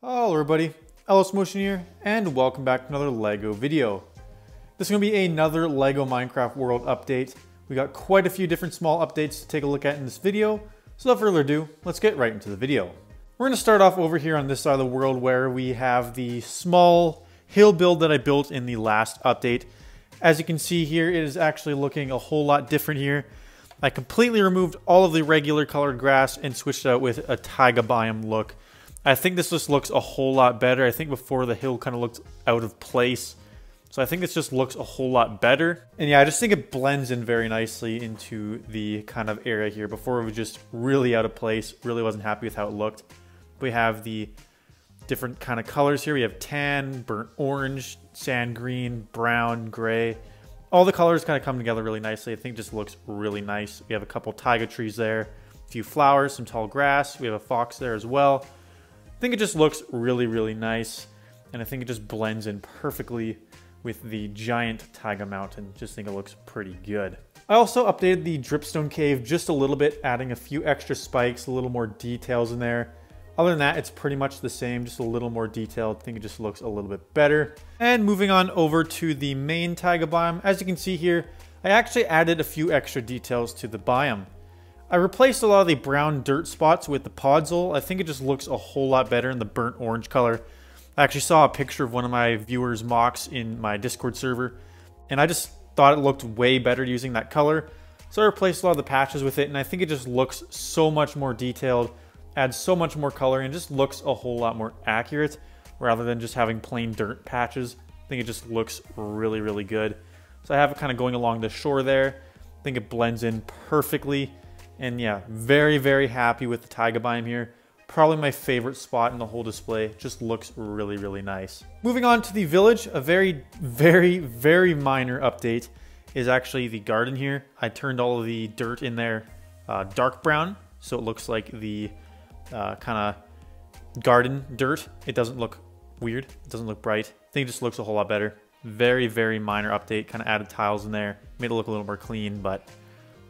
Hello everybody, Ellis Motion here, and welcome back to another LEGO video. This is going to be another LEGO Minecraft World update. We got quite a few different small updates to take a look at in this video, so without further ado, let's get right into the video. We're going to start off over here on this side of the world where we have the small hill build that I built in the last update. As you can see here, it is actually looking a whole lot different here. I completely removed all of the regular colored grass and switched it out with a taiga biome look. I think this just looks a whole lot better. I think before the hill kind of looked out of place. So I think this just looks a whole lot better. And yeah, I just think it blends in very nicely into the kind of area here. Before it was just really out of place. Really wasn't happy with how it looked. We have the different kind of colors here. We have tan, burnt orange, sand green, brown, gray. All the colors kind of come together really nicely. I think it just looks really nice. We have a couple taiga trees there. A few flowers, some tall grass. We have a fox there as well. I think it just looks really, really nice, and I think it just blends in perfectly with the giant taiga mountain. Just think it looks pretty good. I also updated the dripstone cave just a little bit, adding a few extra spikes, a little more details in there. Other than that, it's pretty much the same, just a little more detailed. I think it just looks a little bit better. And moving on over to the main taiga biome, as you can see here, I actually added a few extra details to the biome. I replaced a lot of the brown dirt spots with the podzol. I think it just looks a whole lot better in the burnt orange color. I actually saw a picture of one of my viewers' mocks in my Discord server, and I just thought it looked way better using that color. So I replaced a lot of the patches with it, and I think it just looks so much more detailed, adds so much more color, and just looks a whole lot more accurate rather than just having plain dirt patches. I think it just looks really, really good. So I have it kind of going along the shore there. I think it blends in perfectly. And yeah, very, very happy with the taiga biome here. Probably my favorite spot in the whole display. Just looks really, really nice. Moving on to the village, a very, very, very minor update is actually the garden here. I turned all of the dirt in there dark brown, so it looks like the kind of garden dirt. It doesn't look weird. It doesn't look bright. I think it just looks a whole lot better. Very, very minor update. Kind of added tiles in there. Made it look a little more clean, but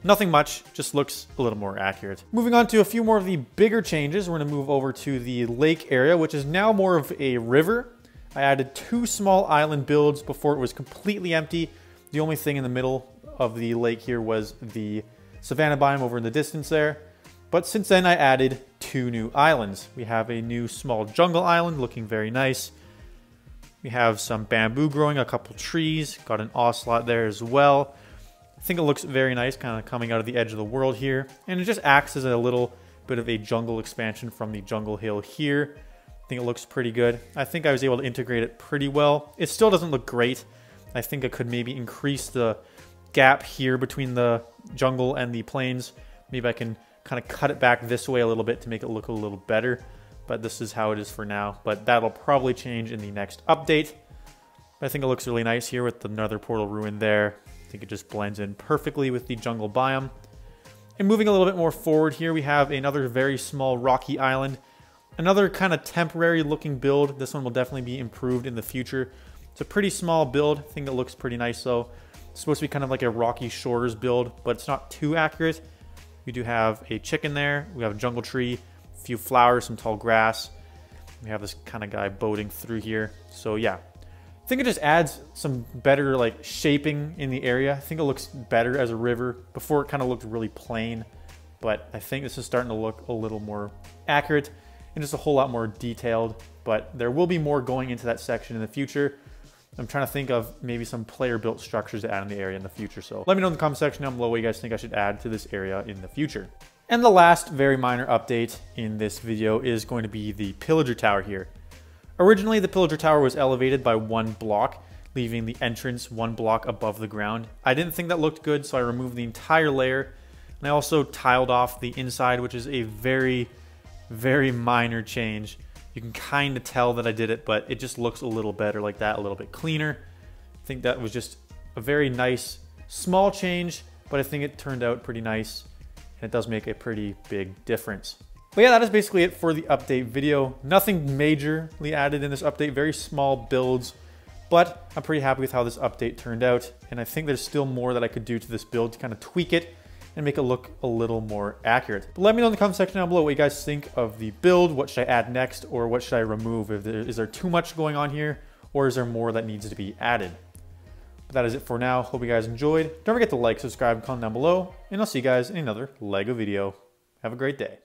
nothing much, just looks a little more accurate. Moving on to a few more of the bigger changes, we're going to move over to the lake area, which is now more of a river. I added 2 small island builds before it was completely empty. The only thing in the middle of the lake here was the savanna biome over in the distance there. But since then I added 2 new islands. We have a new small jungle island looking very nice. We have some bamboo growing, a couple trees, got an ocelot there as well. I think it looks very nice, kind of coming out of the edge of the world here. And it just acts as a little bit of a jungle expansion from the jungle hill here. I think it looks pretty good. I think I was able to integrate it pretty well. It still doesn't look great. I think I could maybe increase the gap here between the jungle and the plains. Maybe I can kind of cut it back this way a little bit to make it look a little better. But this is how it is for now. But that'll probably change in the next update. But I think it looks really nice here with the nether portal ruin there. I think it just blends in perfectly with the jungle biome. And moving a little bit more forward here, we have another very small rocky island. Another kind of temporary looking build. This one will definitely be improved in the future. It's a pretty small build. I think it looks pretty nice though. It's supposed to be kind of like a Rocky Shores build, but it's not too accurate. We do have a chicken there. We have a jungle tree, a few flowers, some tall grass. We have this kind of guy boating through here. So yeah. I think it just adds some better like shaping in the area. I think it looks better as a river. Before it kind of looked really plain, but I think this is starting to look a little more accurate and just a whole lot more detailed. But there will be more going into that section in the future. I'm trying to think of maybe some player built structures to add in the area in the future. So let me know in the comment section down below what you guys think I should add to this area in the future. And the last very minor update in this video is going to be the pillager tower here. Originally, the pillager tower was elevated by 1 block, leaving the entrance 1 block above the ground. I didn't think that looked good, so I removed the entire layer. And I also tiled off the inside, which is a very, very minor change. You can kind of tell that I did it, but it just looks a little better like that, a little bit cleaner. I think that was just a very nice, small change, but I think it turned out pretty nice. And it does make a pretty big difference. But yeah, that is basically it for the update video. Nothing majorly added in this update, very small builds, but I'm pretty happy with how this update turned out. And I think there's still more that I could do to this build to kind of tweak it and make it look a little more accurate. But let me know in the comment section down below what you guys think of the build. What should I add next, or what should I remove? Is there too much going on here, or is there more that needs to be added? But that is it for now. Hope you guys enjoyed. Don't forget to like, subscribe, and comment down below, and I'll see you guys in another LEGO video. Have a great day.